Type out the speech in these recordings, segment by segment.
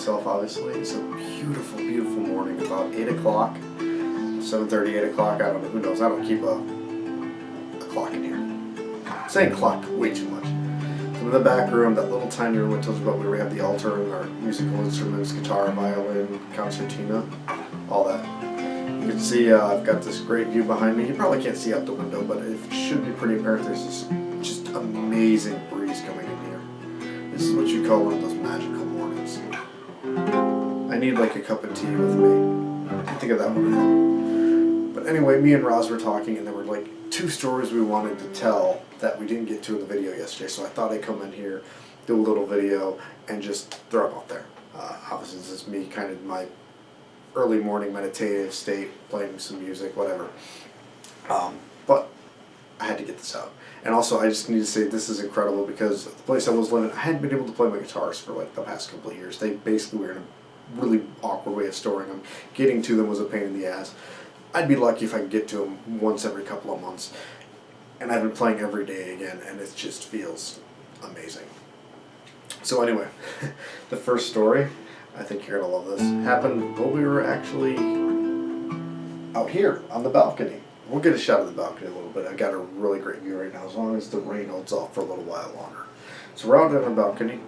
myself, obviously. It's a beautiful, beautiful morning, about 8 o'clock, 7:30, 8 o'clock, I don't know, who knows. I don't keep a clock in here. I'm saying clock way too much. So in the back room, that little tiny room I told you about where we have the altar and our musical instruments, guitar, violin, concertina, all that. You can see I've got this great view behind me. You probably can't see out the window, but it should be pretty apparent. There's this just amazing breeze coming in here. This is what you call one of those magical mornings. I need like a cup of tea with me. I think of that one. But anyway, me and Roz were talking, and there were like 2 stories we wanted to tell that we didn't get to in the video yesterday. So I thought I'd come in here, do a little video, and just throw them out there. Obviously, this is me, kind of my early morning meditative state, playing some music, whatever. But I had to get this out. And also, I just need to say this is incredible because the place I was living, I hadn't been able to play my guitars for like the past couple of years. They basically were in a really awkward way of storing them. Getting to them was a pain in the ass. I'd be lucky if I could get to them once every couple of months. And I've been playing every day again, and it just feels amazing. So anyway, the first story, I think you're going to love this, happened while we were actually out here on the balcony. We'll get a shot of the balcony a little bit. I got a really great view right now, as long as the rain holds off for a little while longer. So we're out on the balcony,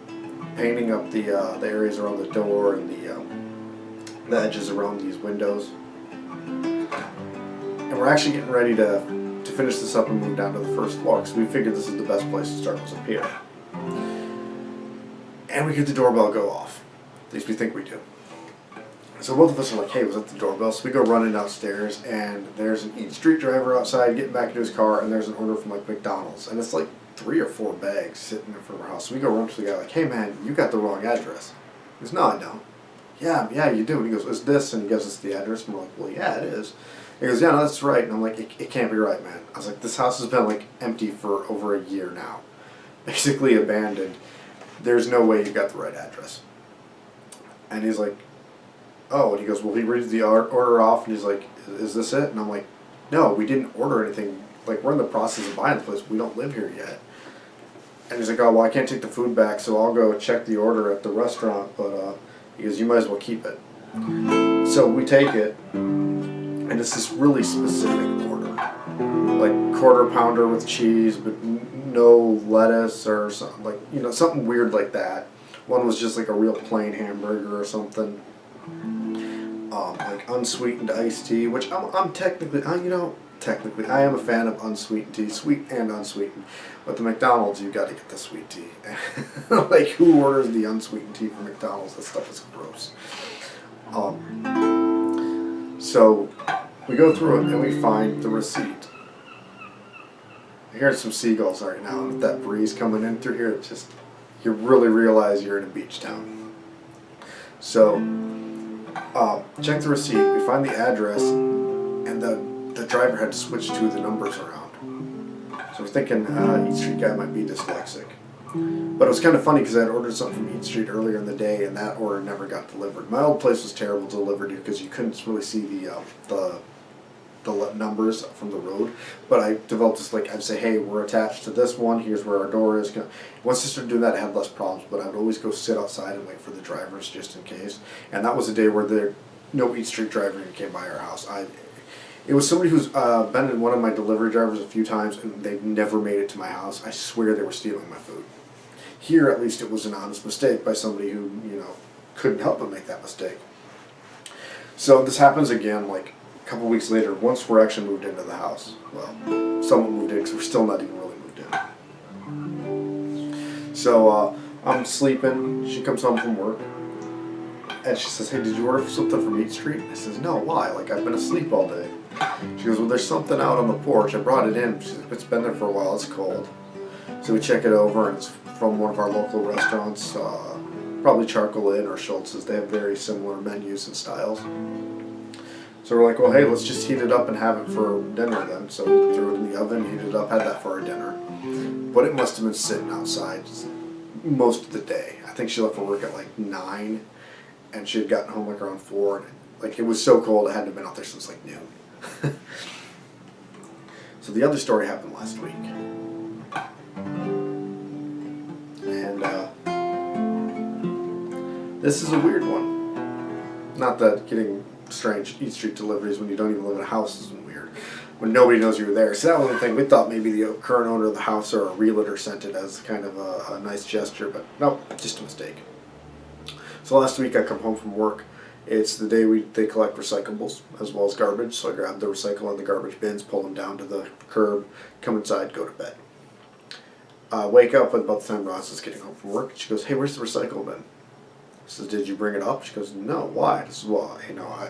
painting up the areas around the door and the edges around these windows. And we're actually getting ready to finish this up and move down to the first floor, because we figured this is the best place to start was up here. And we get the doorbell go off. At least we think we do. So both of us are like, hey, was that the doorbell? So we go running downstairs, and there's an Eat Street driver outside getting back into his car, and there's an order from like McDonald's. And it's like 3 or 4 bags sitting in front of our house. So we go run to the guy like, hey man, you got the wrong address. He goes, no, I don't. Yeah, you do. And he goes, is this? And he gives us the address. And we're like, well, yeah, it is. He goes, yeah, no, that's right. And I'm like, it can't be right, man. I was like, this house has been like empty for over a year now. Basically abandoned. There's no way you got the right address. And he's like, oh, and he goes, well, he reads the order off, and he's like, is this it? And I'm like, no, we didn't order anything. Like, we're in the process of buying the place. We don't live here yet. And he's like, oh, well, I can't take the food back, so I'll go check the order at the restaurant, but he goes, you might as well keep it. So we take it, and it's this really specific order. Like, quarter pounder with cheese, but no lettuce or something, like, you know, something weird like that. One was just like a real plain hamburger or something. Like unsweetened iced tea, which I'm technically, technically I am a fan of unsweetened tea, sweet and unsweetened. But the McDonald's, you got to get the sweet tea. Like, who orders the unsweetened tea from McDonald's? That stuff is gross. So we go through it and we find the receipt. I hear some seagulls right now, and with that breeze coming in through here, it's just, you really realize you're in a beach town. So, check the receipt, we find the address, and the driver had to switch 2 of the numbers around. So we're thinking Eat Street guy might be dyslexic. But it was kind of funny because I had ordered something from Eat Street earlier in the day, and that order never got delivered. My old place was terrible to deliver to because you couldn't really see the numbers from the road. But I developed this, like, I'd say, hey, we're attached to this one, here's where our door is. Once I started doing that, I had less problems, but I would always go sit outside and wait for the drivers just in case. And that was a day where no Eat Street driver came by our house. It was somebody who's been one of my delivery drivers a few times, and they've never made it to my house. I swear they were stealing my food. Here, at least, it was an honest mistake by somebody who, couldn't help but make that mistake. So this happens again, like, a couple weeks later, once we're actually moved into the house. Well, someone moved in because we're still not even really moved in. So I'm sleeping. She comes home from work, and she says, hey, did you order something from Eat Street? I says, no, why? Like, I've been asleep all day. She goes, well, there's something out on the porch. I brought it in. She says, it's been there for a while. It's cold. So we check it over, and it's from one of our local restaurants, probably Charcoal Inn or Schultz's. They have very similar menus and styles. So we're like, well, hey, let's just heat it up and have it for dinner then. So we threw it in the oven, heated it up, had that for our dinner. But it must have been sitting outside most of the day. I think she left for work at like 9, and she had gotten home like around 4. And like, it was so cold, it hadn't been out there since like noon. So the other story happened last week. And This is a weird one. Not that getting strange Eat Street deliveries when you don't even live in a house isn't weird. When nobody knows you were there. So that was the thing. We thought maybe the current owner of the house or a realtor sent it as kind of a nice gesture, but nope, just a mistake. So last week I come home from work. It's the day they collect recyclables as well as garbage. So I grab the recycle and the garbage bins, pull them down to the curb, come inside, go to bed. Wake up at about the time Roz is getting home from work. She goes, "Hey, where's the recycle bin?" I says, "Did you bring it up?" She goes, "No, why?" I says, "Well,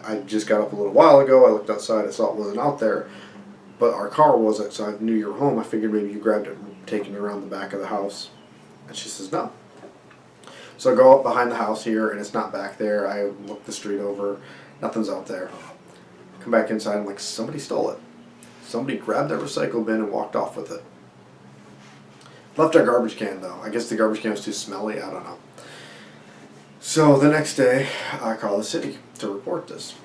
I just got up a little while ago. I looked outside. I saw it wasn't out there. But our car was outside. I knew you were home. I figured maybe you grabbed it and taken it around the back of the house." And she says, "No." So I go up behind the house here, and it's not back there. I look the street over. Nothing's out there. Come back inside. I'm like, somebody stole it. Somebody grabbed that recycle bin and walked off with it. Left our garbage can, though. I guess the garbage can was too smelly. I don't know. So the next day, I call the city to report this.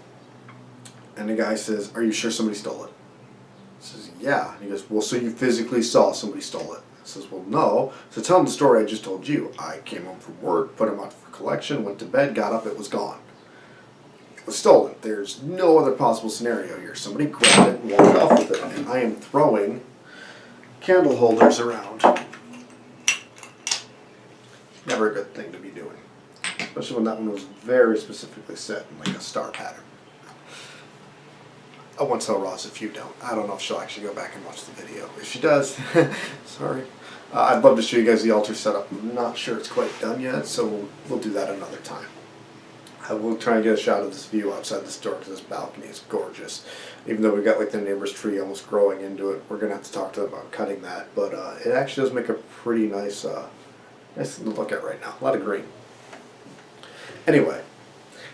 And the guy says, "Are you sure somebody stole it?" I says, "Yeah." And he goes, "Well, so you physically saw somebody stole it?" I says, "Well, no." So tell him the story I just told you. I came home from work, put him out for collection, went to bed, got up, it was gone. It was stolen. There's no other possible scenario here. Somebody grabbed it and walked off with it. And I am throwing candle holders around. Never a good thing to be doing. Especially when that one was very specifically set in like a star pattern. I won't tell Roz if you don't. I don't know if she'll actually go back and watch the video. If she does, sorry. I'd love to show you guys the altar setup. I'm not sure it's quite done yet, so we'll do that another time. I will try and get a shot of this view outside this door because this balcony is gorgeous. Even though we've got like the neighbor's tree almost growing into it, we're going to have to talk to them about cutting that. But it actually does make a pretty nice, nice thing to look at right now. A lot of green. Anyway,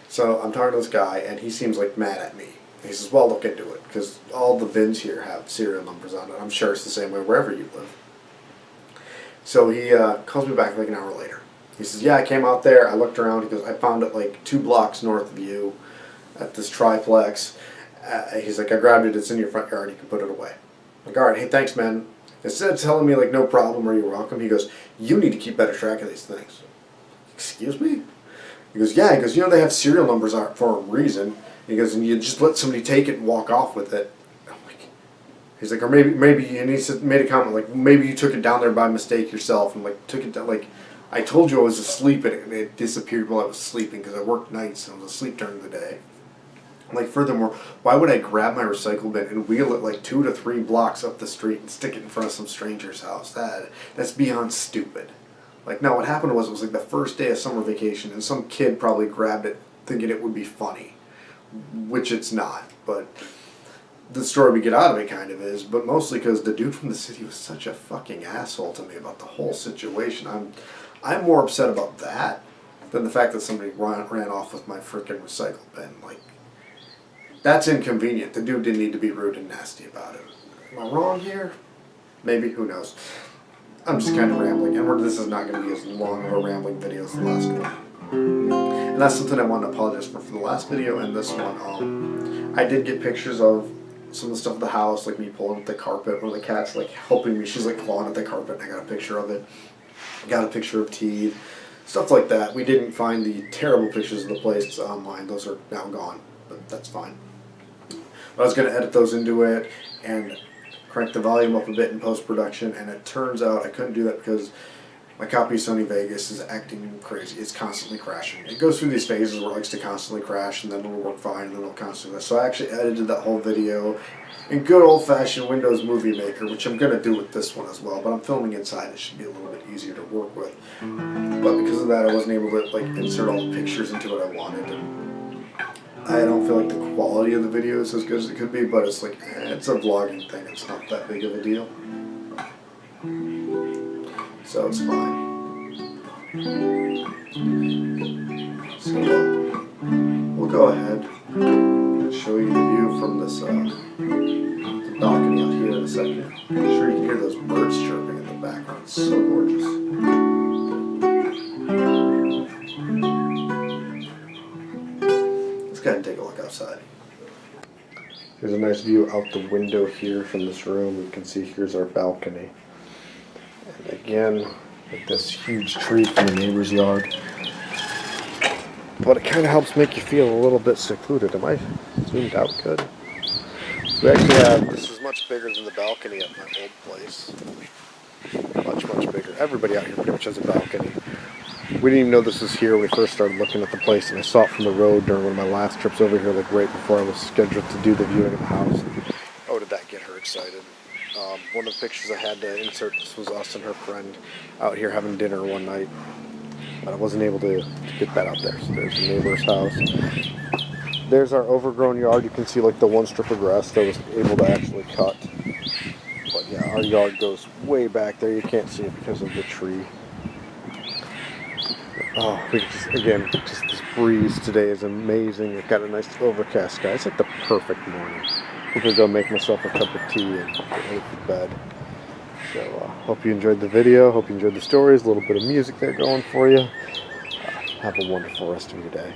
so I'm talking to this guy, and he seems like mad at me. He says, "Well, look into it, because all the bins here have serial numbers on it. I'm sure it's the same way wherever you live." So he calls me back like an hour later. He says, "Yeah, I came out there, I looked around." He goes, "I found it like 2 blocks north of you at this triplex." He's like, "I grabbed it, it's in your front yard, you can put it away." I'm like, "All right, hey, thanks, man." Instead of telling me like, "No problem," or "You're welcome," he goes, "You need to keep better track of these things." Excuse me? He goes, "Yeah," he goes, "They have serial numbers on it for a reason." He goes, "And you just let somebody take it and walk off with it." I'm like, he's like, "Or maybe," and he said, made a comment like, "Maybe you took it down there by mistake yourself." And like, took it down, like, I told you I was asleep and it disappeared while I was sleeping because I worked nights and I was asleep during the day. Like, furthermore, why would I grab my recycle bin and wheel it like 2 to 3 blocks up the street and stick it in front of some stranger's house? That's beyond stupid. Like, no, what happened was it was like the first day of summer vacation and some kid probably grabbed it thinking it would be funny. Which it's not, but the story we get out of it kind of is, but mostly because the dude from the city was such a fucking asshole to me about the whole situation. I'm more upset about that than the fact that somebody ran off with my freaking recycle bin. Like, that's inconvenient. The dude didn't need to be rude and nasty about it. Am I wrong here? Maybe, who knows. I'm just kind of rambling, and this is not going to be as long of a rambling video as the last one. And that's something I want to apologize for the last video and this one. I did get pictures of some of the stuff at the house, like me pulling at the carpet, one of the cats like helping me. She's like clawing at the carpet, and I got a picture of it. Got a picture of Teed, stuff like that. We didn't find the terrible pictures of the place online. Those are now gone, but that's fine. I was going to edit those into it and crank the volume up a bit in post-production, and it turns out I couldn't do that because my copy of Sony Vegas is acting crazy. It's constantly crashing. It goes through these phases where it likes to constantly crash, and then it'll work fine, and then it'll constantly crash. So I actually edited that whole video in good old-fashioned Windows Movie Maker, which I'm going to do with this one as well, but I'm filming inside. It should be a little bit easier to work with. But because of that, I wasn't able to like insert all the pictures into what I wanted. And I don't feel like the quality of the video is as good as it could be, but it's like, it's a vlogging thing. It's not that big of a deal. So it's fine. So we'll go ahead and show you the view from this the balcony out here in a second. I'm sure you can hear those birds chirping in the background. It's so gorgeous. Let's go ahead and take a look outside. Here's a nice view out the window here from this room. You can see here's our balcony. And again, with this huge tree from the neighbor's yard. but it kind of helps make you feel a little bit secluded. Am I zoomed out good? So we actually have, this is much bigger than the balcony at my old place. Much bigger. Everybody out here pretty much has a balcony. We didn't even know this was here when we first started looking at the place, and I saw it from the road during one of my last trips over here, like right before I was scheduled to do the viewing of the house. Oh, did that get her excited. One of the pictures I had to insert, this was us and her friend out here having dinner one night, but I wasn't able to get that out there. So there's the neighbor's house. There's our overgrown yard. You can see like the one strip of grass that I was able to actually cut. But yeah, our yard goes way back there. You can't see it because of the tree. Oh, we just, again, just this breeze today is amazing. We've got a nice overcast sky. It's like the perfect morning. I'm gonna go make myself a cup of tea and get ready for bed. So, hope you enjoyed the video. Hope you enjoyed the stories. A little bit of music there going for you. Have a wonderful rest of your day.